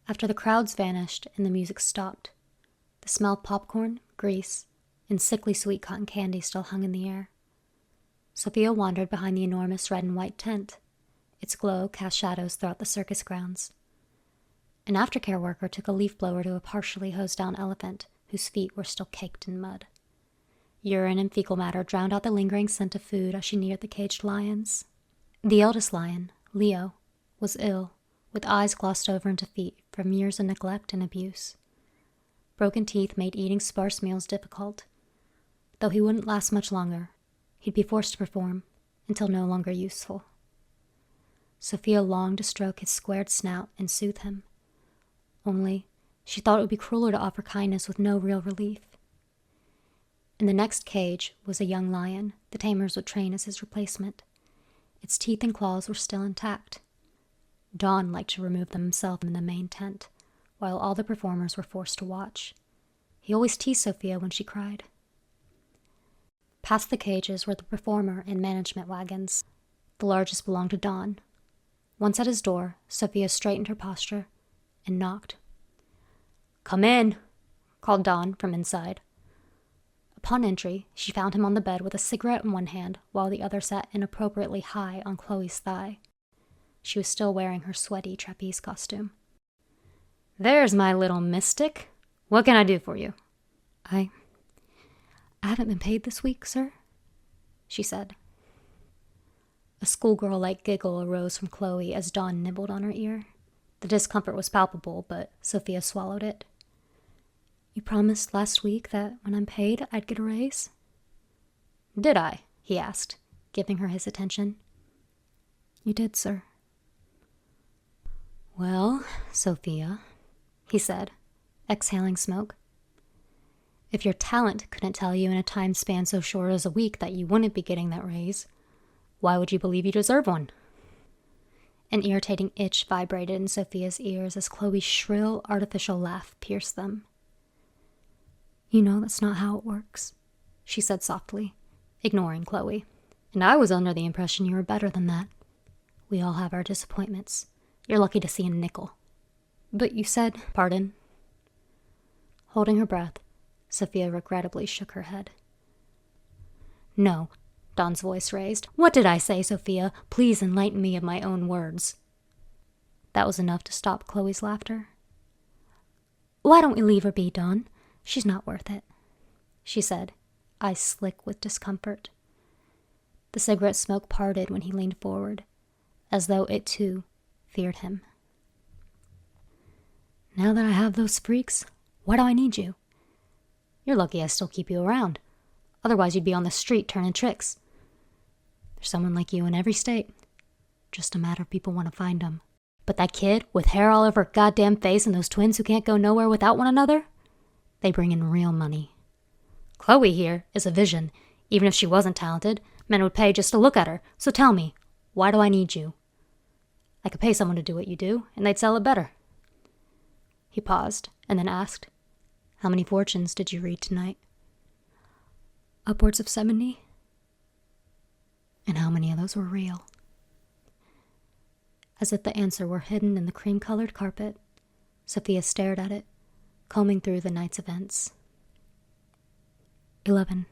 After the crowds vanished and the music stopped, the smell of popcorn, grease, and sickly sweet cotton candy still hung in the air. Sophia wandered behind the enormous red and white tent. Its glow cast shadows throughout the circus grounds. An aftercare worker took a leaf blower to a partially hosed-down elephant whose feet were still caked in mud. Urine and fecal matter drowned out the lingering scent of food as she neared the caged lions. The eldest lion, Leo, was ill, with eyes glossed over into feet from years of neglect and abuse. Broken teeth made eating sparse meals difficult. Though he wouldn't last much longer, he'd be forced to perform until no longer useful. Sophia longed to stroke his squared snout and soothe him. Only, she thought it would be crueler to offer kindness with no real relief. In the next cage was a young lion the tamers would train as his replacement. Its teeth and claws were still intact. Don liked to remove them himself in the main tent, while all the performers were forced to watch. He always teased Sophia when she cried. Past the cages were the performer and management wagons. The largest belonged to Don. Once at his door, Sophia straightened her posture and knocked. "Come in," called Don from inside. Upon entry, she found him on the bed with a cigarette in one hand while the other sat inappropriately high on Chloe's thigh. She was still wearing her sweaty trapeze costume. "There's my little mystic. What can I do for you?" I haven't been paid this week, sir," she said. A schoolgirl-like giggle arose from Chloe as Dawn nibbled on her ear. The discomfort was palpable, but Sophia swallowed it. "You promised last week that when I'm paid, I'd get a raise?" "Did I?" he asked, giving her his attention. "You did, sir." "Well, Sophia," he said, exhaling smoke. "If your talent couldn't tell you in a time span so short as a week that you wouldn't be getting that raise, why would you believe you deserve one?" An irritating itch vibrated in Sophia's ears as Chloe's shrill, artificial laugh pierced them. "You know that's not how it works," she said softly, ignoring Chloe. "And I was under the impression you were better than that. We all have our disappointments. You're lucky to see a nickel." "But you said—" "Pardon?" Holding her breath, Sophia regrettably shook her head. "No," Don's voice raised. "What did I say, Sophia? Please enlighten me of my own words." That was enough to stop Chloe's laughter. "Why don't we leave her be, Don? She's not worth it," she said, eyes slick with discomfort. The cigarette smoke parted when he leaned forward, as though it, too, feared him. "Now that I have those freaks, why do I need you? You're lucky I still keep you around. Otherwise you'd be on the street turning tricks. There's someone like you in every state. Just a matter of people want to find them. But that kid with hair all over her goddamn face and those twins who can't go nowhere without one another, they bring in real money. Chloe here is a vision. Even if she wasn't talented, men would pay just to look at her. So tell me, why do I need you? I could pay someone to do what you do, and they'd sell it better." He paused, and then asked, "How many fortunes did you read tonight?" "Upwards of 70. "And how many of those were real?" As if the answer were hidden in the cream-colored carpet, Sophia stared at it, combing through the night's events. 11.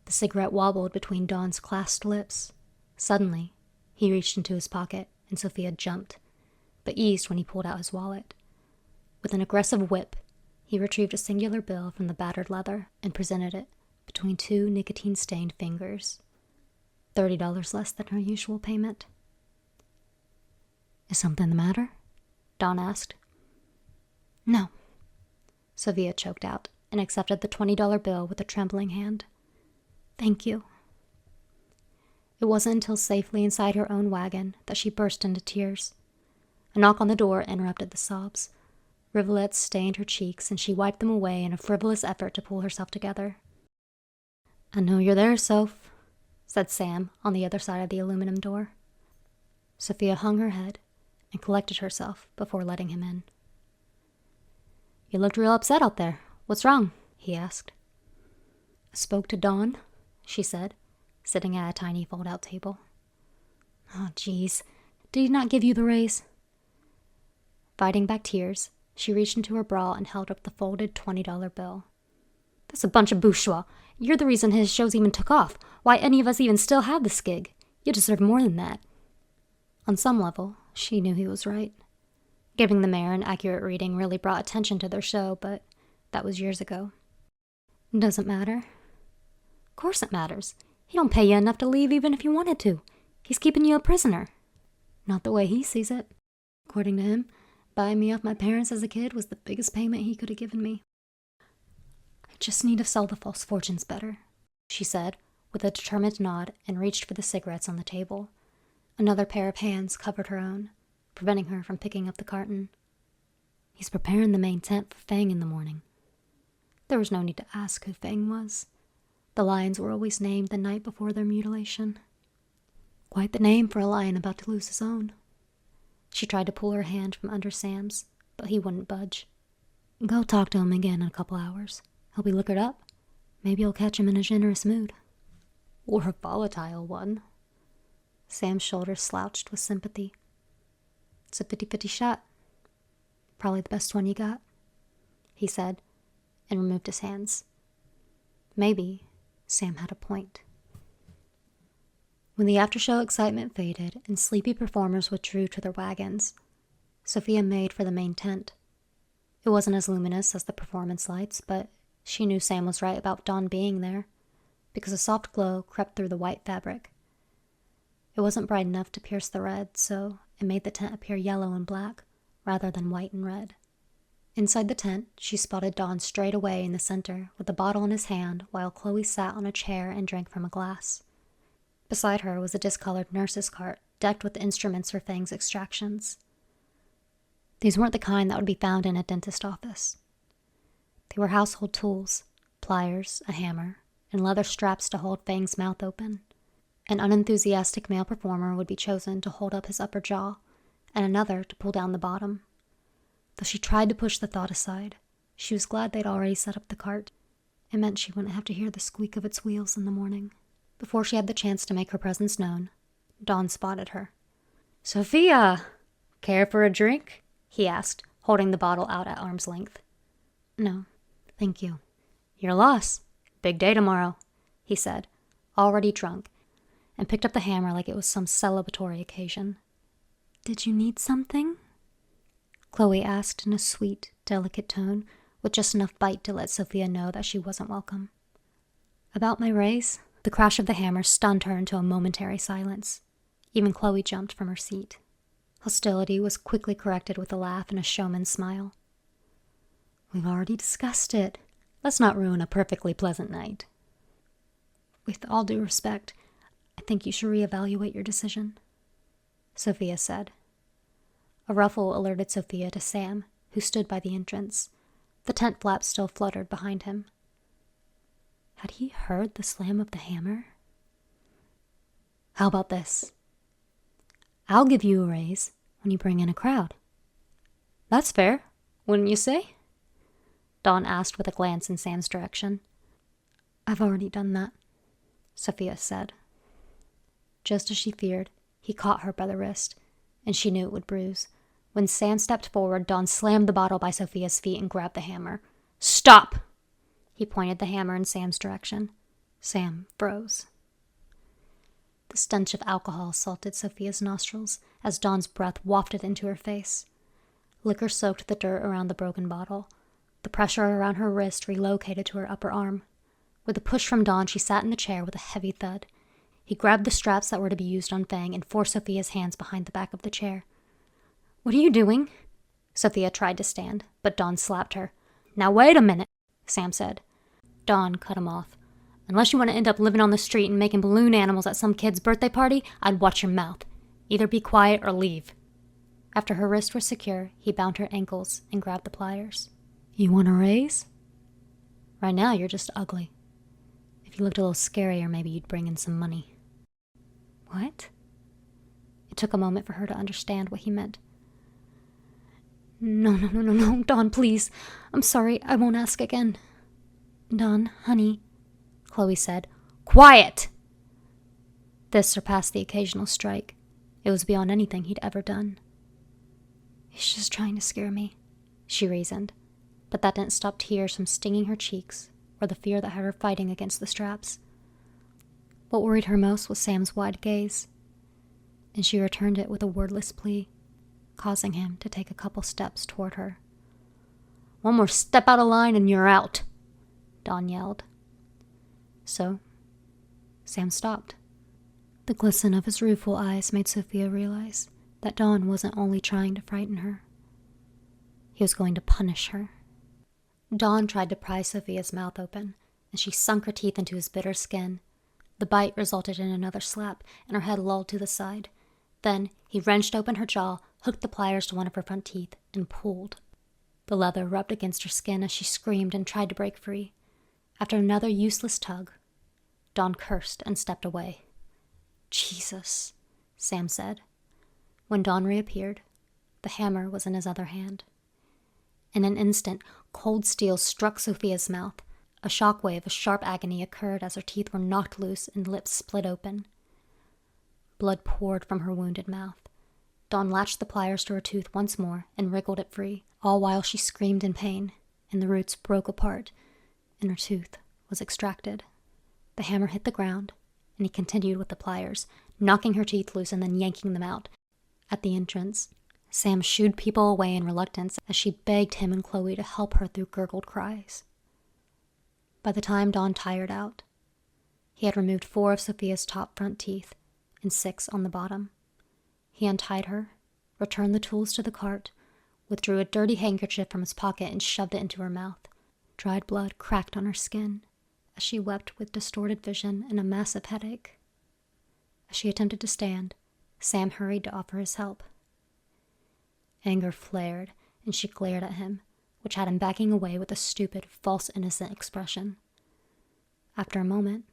The cigarette wobbled between Dawn's clasped lips. Suddenly, he reached into his pocket, and Sophia jumped, but eased when he pulled out his wallet. With an aggressive whip, he retrieved a singular bill from the battered leather and presented it between two nicotine-stained fingers. $30 less than her usual payment. "Is something the matter?" Dawn asked. "No," Sophia choked out and accepted the $20 bill with a trembling hand. "Thank you." It wasn't until safely inside her own wagon that she burst into tears. A knock on the door interrupted the sobs. Rivulets stained her cheeks, and she wiped them away in a frivolous effort to pull herself together. "I know you're there, Soph," said Sam on the other side of the aluminum door. Sophia hung her head and collected herself before letting him in. "You looked real upset out there. What's wrong?" he asked. "I spoke to Dawn," she said, sitting at a tiny fold-out table. "Oh, geez. Did he not give you the raise?" Fighting back tears, she reached into her bra and held up the folded $20 bill. That's a bunch of bourgeois. You're the reason his shows even took off. Why any of us even still have this gig. You deserve more than that. On some level, she knew he was right. Giving the mayor an accurate reading really brought attention to their show, but that was years ago. Does it matter? Of course it matters. He don't pay you enough to leave even if you wanted to. He's keeping you a prisoner. Not the way he sees it. According to him, buying me off my parents as a kid was the biggest payment he could have given me. I just need to sell the false fortunes better, she said, with a determined nod, and reached for the cigarettes on the table. Another pair of hands covered her own, preventing her from picking up the carton. He's preparing the main tent for Fang in the morning. There was no need to ask who Fang was. The lions were always named the night before their mutilation. Quite the name for a lion about to lose his own. She tried to pull her hand from under Sam's, but he wouldn't budge. Go talk to him again in a couple hours. He'll be liquored up. Maybe you'll catch him in a generous mood. Or a volatile one. Sam's shoulders slouched with sympathy. It's a 50-50 shot. Probably the best one you got, he said, and removed his hands. Maybe Sam had a point. When the after-show excitement faded and sleepy performers withdrew to their wagons, Sophia made for the main tent. It wasn't as luminous as the performance lights, but she knew Sam was right about Dawn being there, because a soft glow crept through the white fabric. It wasn't bright enough to pierce the red, so it made the tent appear yellow and black, rather than white and red. Inside the tent, she spotted Dawn straight away in the center, with a bottle in his hand, while Chloe sat on a chair and drank from a glass. Beside her was a discolored nurse's cart, decked with instruments for Fang's extractions. These weren't the kind that would be found in a dentist office. They were household tools, pliers, a hammer, and leather straps to hold Fang's mouth open. An unenthusiastic male performer would be chosen to hold up his upper jaw, and another to pull down the bottom. Though she tried to push the thought aside, she was glad they'd already set up the cart. It meant she wouldn't have to hear the squeak of its wheels in the morning. Before she had the chance to make her presence known, Dawn spotted her. "Sophia! Care for a drink?" he asked, holding the bottle out at arm's length. "No, thank you." "Your loss. Big day tomorrow," he said, already drunk, and picked up the hammer like it was some celebratory occasion. "Did you need something?" Chloe asked in a sweet, delicate tone, with just enough bite to let Sophia know that she wasn't welcome. About my raise, the crash of the hammer stunned her into a momentary silence. Even Chloe jumped from her seat. Hostility was quickly corrected with a laugh and a showman's smile. "We've already discussed it. Let's not ruin a perfectly pleasant night." "With all due respect, I think you should reevaluate your decision," Sophia said. A ruffle alerted Sophia to Sam, who stood by the entrance. The tent flap still fluttered behind him. Had he heard the slam of the hammer? "How about this? I'll give you a raise when you bring in a crowd." "That's fair, wouldn't you say?" Dawn asked with a glance in Sam's direction. "I've already done that," Sophia said. Just as she feared, he caught her by the wrist, and she knew it would bruise. When Sam stepped forward, Dawn slammed the bottle by Sophia's feet and grabbed the hammer. "Stop!" He pointed the hammer in Sam's direction. Sam froze. The stench of alcohol assaulted Sophia's nostrils as Dawn's breath wafted into her face. Liquor soaked the dirt around the broken bottle. The pressure around her wrist relocated to her upper arm. With a push from Dawn, she sat in the chair with a heavy thud. He grabbed the straps that were to be used on Fang and forced Sophia's hands behind the back of the chair. "What are you doing?" Sophia tried to stand, but Dawn slapped her. "Now wait a minute," Sam said. Dawn cut him off. "Unless you want to end up living on the street and making balloon animals at some kid's birthday party, I'd watch your mouth. Either be quiet or leave." After her wrists were secure, he bound her ankles and grabbed the pliers. "You want a raise?" "Right now, you're just ugly. If you looked a little scarier, maybe you'd bring in some money." "What?" It took a moment for her to understand what he meant. No, Dawn, please. I'm sorry, I won't ask again." "Dawn, honey," Chloe said. "Quiet!" This surpassed the occasional strike. It was beyond anything he'd ever done. He's just trying to scare me, she reasoned, but that didn't stop tears from stinging her cheeks or the fear that had her fighting against the straps. What worried her most was Sam's wide gaze, and she returned it with a wordless plea, causing him to take a couple steps toward her. "One more step out of line and you're out," Dawn yelled. So, Sam stopped. The glisten of his rueful eyes made Sophia realize that Dawn wasn't only trying to frighten her. He was going to punish her. Dawn tried to pry Sophia's mouth open, and she sunk her teeth into his bitter skin. The bite resulted in another slap, and her head lolled to the side. Then he wrenched open her jaw, hooked the pliers to one of her front teeth, and pulled. The leather rubbed against her skin as she screamed and tried to break free. After another useless tug, Dawn cursed and stepped away. "Jesus," Sam said. When Dawn reappeared, the hammer was in his other hand. In an instant, cold steel struck Sophia's mouth. A shockwave of sharp agony occurred as her teeth were knocked loose and lips split open. Blood poured from her wounded mouth. Dawn latched the pliers to her tooth once more and wriggled it free, all while she screamed in pain, and the roots broke apart, and her tooth was extracted. The hammer hit the ground, and he continued with the pliers, knocking her teeth loose and then yanking them out. At the entrance, Sam shooed people away in reluctance as she begged him and Chloe to help her through gurgled cries. By the time Dawn tired out, he had removed 4 of Sophia's top front teeth and 6 on the bottom. He untied her, returned the tools to the cart, withdrew a dirty handkerchief from his pocket and shoved it into her mouth. Dried blood cracked on her skin as she wept with distorted vision and a massive headache. As she attempted to stand, Sam hurried to offer his help. Anger flared, and she glared at him, which had him backing away with a stupid, false innocent expression. After a moment,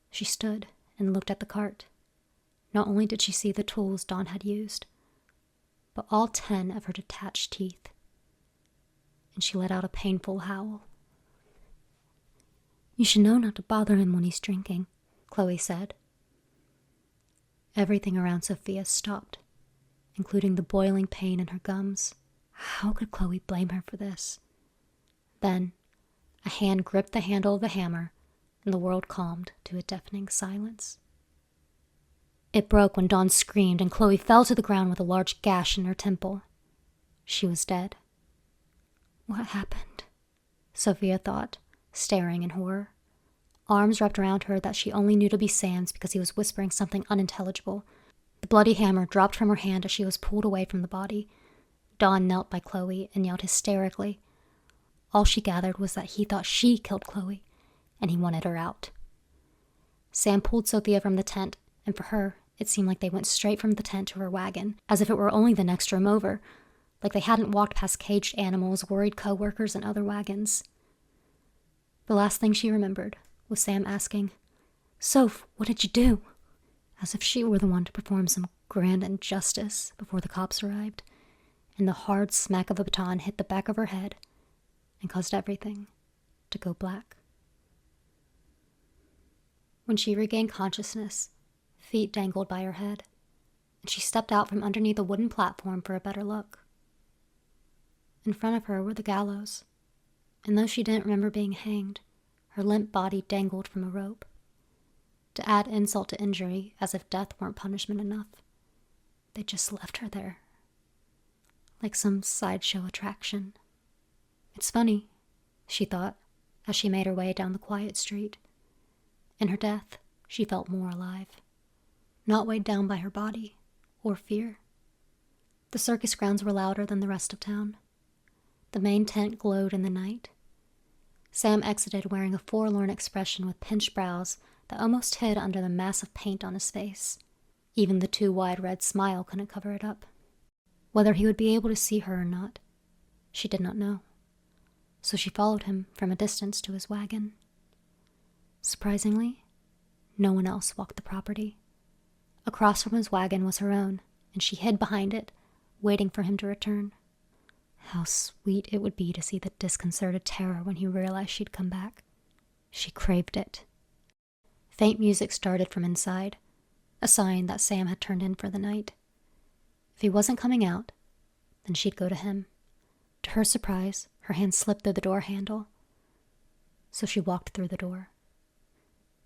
she stood and looked at the cart. Not only did she see the tools Dawn had used, but all 10 of her detached teeth, and she let out a painful howl. "You should know not to bother him when he's drinking," Chloe said. Everything around Sophia stopped, including the boiling pain in her gums. How could Chloe blame her for this? Then, a hand gripped the handle of the hammer, and the world calmed to a deafening silence. It broke when Dawn screamed, and Chloe fell to the ground with a large gash in her temple. She was dead. What happened? Sophia thought, staring in horror. Arms wrapped around her that she only knew to be Sam's because he was whispering something unintelligible. The bloody hammer dropped from her hand as she was pulled away from the body. Dawn knelt by Chloe and yelled hysterically. All she gathered was that he thought she killed Chloe, and he wanted her out. Sam pulled Sophia from the tent, and for her, it seemed like they went straight from the tent to her wagon, as if it were only the next room over, like they hadn't walked past caged animals, worried co-workers, and other wagons. The last thing she remembered was Sam asking, "Soph, what did you do?" As if she were the one to perform some grand injustice before the cops arrived, and the hard smack of a baton hit the back of her head and caused everything to go black. When she regained consciousness, feet dangled by her head, and she stepped out from underneath a wooden platform for a better look. In front of her were the gallows, and though she didn't remember being hanged, her limp body dangled from a rope. To add insult to injury, as if death weren't punishment enough, they just left her there, like some sideshow attraction. It's funny, she thought, as she made her way down the quiet street. In her death, she felt more alive, not weighed down by her body or fear. The circus grounds were louder than the rest of town. The main tent glowed in the night. Sam exited wearing a forlorn expression with pinched brows that almost hid under the mass of paint on his face. Even the too wide red smile couldn't cover it up. Whether he would be able to see her or not, she did not know. So she followed him from a distance to his wagon. Surprisingly, no one else walked the property. Across from his wagon was her own, and she hid behind it, waiting for him to return. How sweet it would be to see the disconcerted terror when he realized she'd come back. She craved it. Faint music started from inside, a sign that Sam had turned in for the night. If he wasn't coming out, Then she'd go to him. To her surprise, her hand slipped through the door handle. So she walked through the door.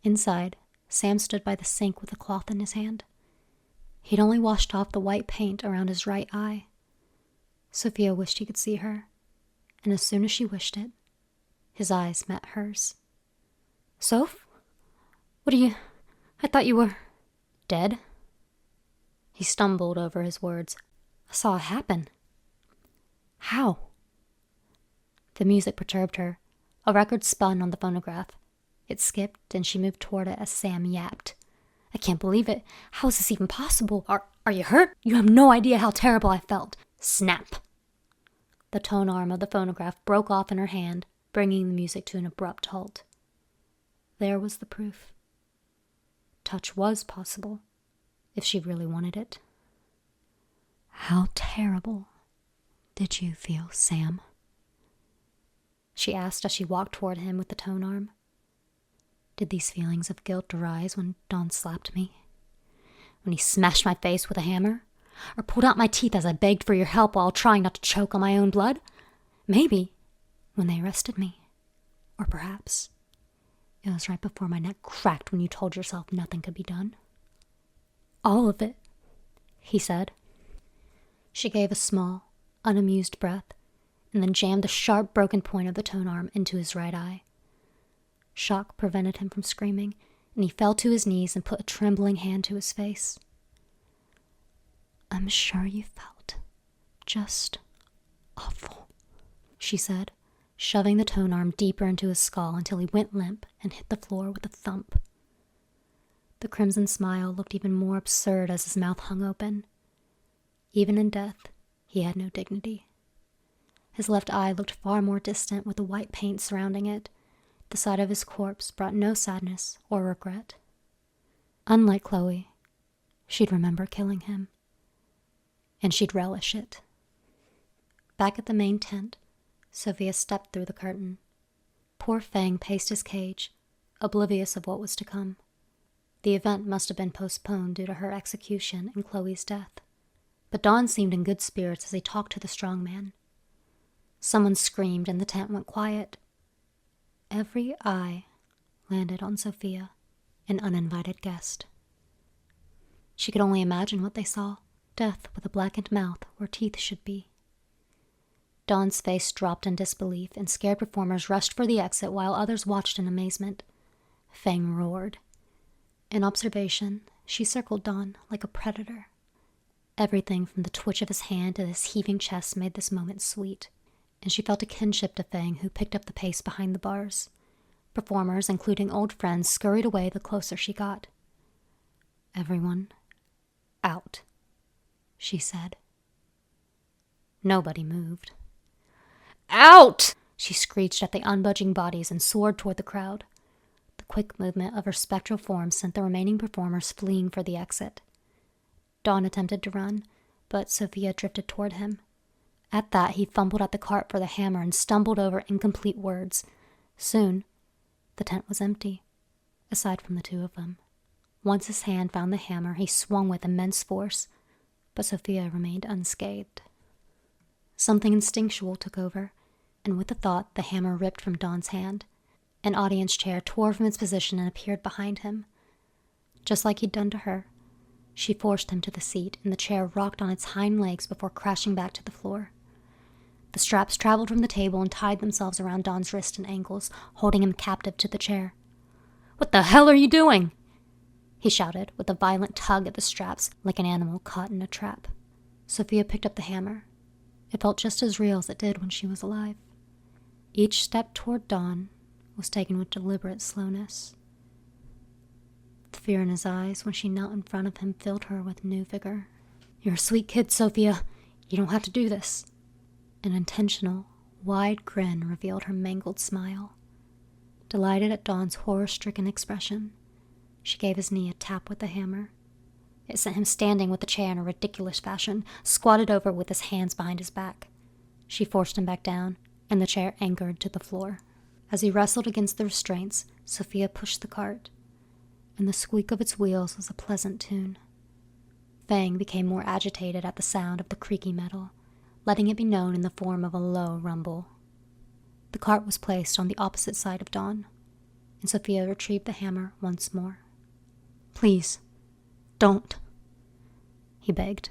Inside, Sam stood by the sink with a cloth in his hand. He'd only washed off the white paint around his right eye. Sophia wished he could see her, and as soon as she wished it, his eyes met hers. "Soph? I thought you were dead?" He stumbled over his words. "I saw it happen." "How?" The music perturbed her. A record spun on the phonograph. It skipped, and she moved toward it as Sam yapped. "I can't believe it. How is this even possible? Are you hurt? You have no idea how terrible I felt." Snap! The tone arm of the phonograph broke off in her hand, bringing the music to an abrupt halt. There was the proof. Touch was possible, if she really wanted it. "How terrible did you feel, Sam?" she asked as she walked toward him with the tone arm. "Did these feelings of guilt arise when Don slapped me? When he smashed my face with a hammer? Or pulled out my teeth as I begged for your help while trying not to choke on my own blood? Maybe when they arrested me. Or perhaps it was right before my neck cracked when you told yourself nothing could be done." "All of it," he said. She gave a small, unamused breath, and then jammed the sharp, broken point of the tone arm into his right eye. Shock prevented him from screaming, and he fell to his knees and put a trembling hand to his face. "I'm sure you felt just awful," she said, shoving the tone arm deeper into his skull until he went limp and hit the floor with a thump. The crimson smile looked even more absurd as his mouth hung open. Even in death, he had no dignity. His left eye looked far more distant with the white paint surrounding it. The sight of his corpse brought no sadness or regret. Unlike Chloe, she'd remember killing him, and she'd relish it. Back at the main tent, Sophia stepped through the curtain. Poor Fang paced his cage, oblivious of what was to come. The event must have been postponed due to her execution and Chloe's death. But Don seemed in good spirits as he talked to the strong man. Someone screamed and the tent went quiet. Every eye landed on Sophia, an uninvited guest. She could only imagine what they saw, death with a blackened mouth where teeth should be. Don's face dropped in disbelief, and scared performers rushed for the exit while others watched in amazement. Fang roared. In observation, she circled Don like a predator. Everything from the twitch of his hand to his heaving chest made this moment sweet, and she felt a kinship to Fang, who picked up the pace behind the bars. Performers, including old friends, scurried away the closer she got. "Everyone out," she said. Nobody moved. "Out!" she screeched at the unbudging bodies and soared toward the crowd. The quick movement of her spectral form sent the remaining performers fleeing for the exit. Don attempted to run, but Sophia drifted toward him. At that, he fumbled at the cart for the hammer and stumbled over incomplete words. Soon, the tent was empty, aside from the two of them. Once his hand found the hammer, he swung with immense force, but Sophia remained unscathed. Something instinctual took over, and with the thought, the hammer ripped from Don's hand. An audience chair tore from its position and appeared behind him. Just like he'd done to her, she forced him to the seat, and the chair rocked on its hind legs before crashing back to the floor. The straps traveled from the table and tied themselves around Don's wrists and ankles, holding him captive to the chair. "What the hell are you doing?" he shouted, with a violent tug at the straps like an animal caught in a trap. Sophia picked up the hammer. It felt just as real as it did when she was alive. Each step toward Don was taken with deliberate slowness. The fear in his eyes when she knelt in front of him filled her with new vigor. "You're a sweet kid, Sophia. You don't have to do this." An intentional, wide grin revealed her mangled smile. Delighted at Don's horror-stricken expression, she gave his knee a tap with the hammer. It sent him standing with the chair in a ridiculous fashion, squatted over with his hands behind his back. She forced him back down, and the chair anchored to the floor. As he wrestled against the restraints, Sophia pushed the cart, and the squeak of its wheels was a pleasant tune. Fang became more agitated at the sound of the creaky metal, letting it be known in the form of a low rumble. The cart was placed on the opposite side of Dawn, and Sophia retrieved the hammer once more. "Please, don't," he begged.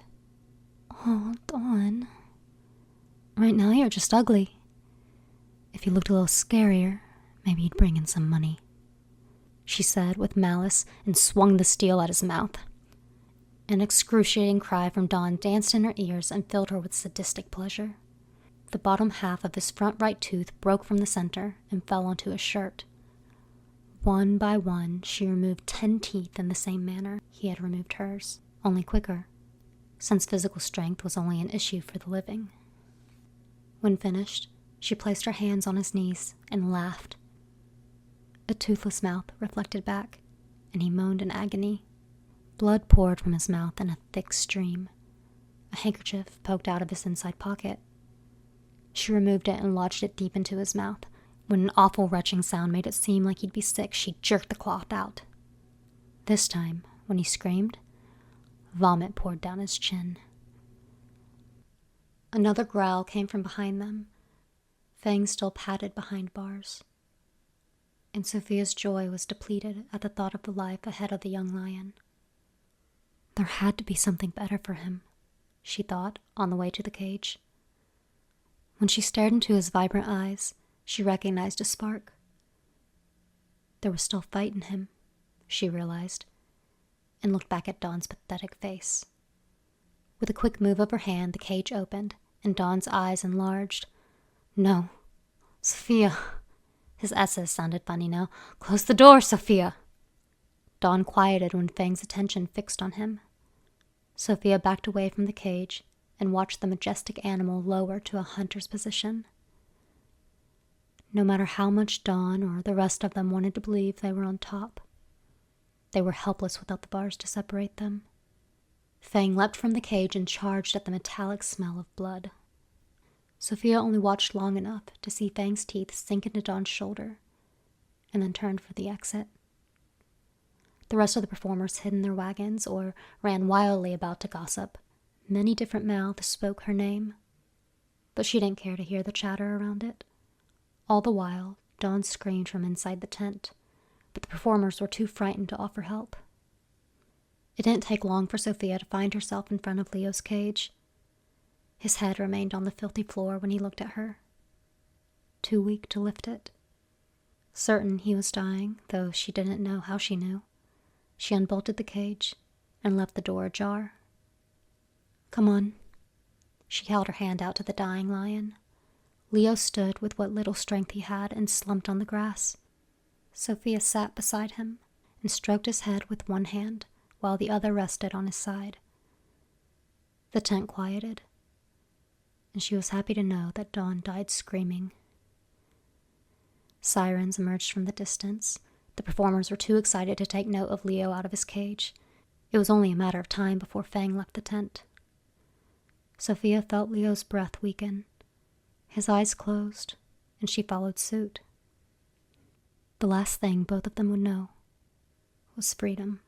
"Oh, Dawn. Right now you're just ugly. If you looked a little scarier, maybe you'd bring in some money," she said with malice and swung the steel at his mouth. An excruciating cry from Dawn danced in her ears and filled her with sadistic pleasure. The bottom half of his front right tooth broke from the center and fell onto his shirt. One by one, she removed 10 teeth in the same manner he had removed hers, only quicker, since physical strength was only an issue for the living. When finished, she placed her hands on his knees and laughed. A toothless mouth reflected back, and he moaned in agony. Blood poured from his mouth in a thick stream. A handkerchief poked out of his inside pocket. She removed it and lodged it deep into his mouth. When an awful retching sound made it seem like he'd be sick, she jerked the cloth out. This time, when he screamed, vomit poured down his chin. Another growl came from behind them. Fang still padded behind bars. And Sophia's joy was depleted at the thought of the life ahead of the young lion. There had to be something better for him, she thought, on the way to the cage. When she stared into his vibrant eyes, she recognized a spark. There was still fight in him, she realized, and looked back at Dawn's pathetic face. With a quick move of her hand, the cage opened, and Dawn's eyes enlarged. "No, Sophia." His S's sounded funny now. "Close the door, Sophia." Dawn quieted when Fang's attention fixed on him. Sophia backed away from the cage and watched the majestic animal lower to a hunter's position. No matter how much Dawn or the rest of them wanted to believe they were on top, they were helpless without the bars to separate them. Fang leapt from the cage and charged at the metallic smell of blood. Sophia only watched long enough to see Fang's teeth sink into Dawn's shoulder, and then turned for the exit. The rest of the performers hid in their wagons or ran wildly about to gossip. Many different mouths spoke her name, but she didn't care to hear the chatter around it. All the while, Dawn screamed from inside the tent, but the performers were too frightened to offer help. It didn't take long for Sophia to find herself in front of Leo's cage. His head remained on the filthy floor when he looked at her, too weak to lift it. Certain he was dying, though she didn't know how she knew, she unbolted the cage and left the door ajar. "Come on." She held her hand out to the dying lion. Leo stood with what little strength he had and slumped on the grass. Sophia sat beside him and stroked his head with one hand while the other rested on his side. The tent quieted, and she was happy to know that Dawn died screaming. Sirens emerged from the distance. The performers were too excited to take note of Leo out of his cage. It was only a matter of time before Fang left the tent. Sophia felt Leo's breath weaken. His eyes closed, and she followed suit. The last thing both of them would know was freedom.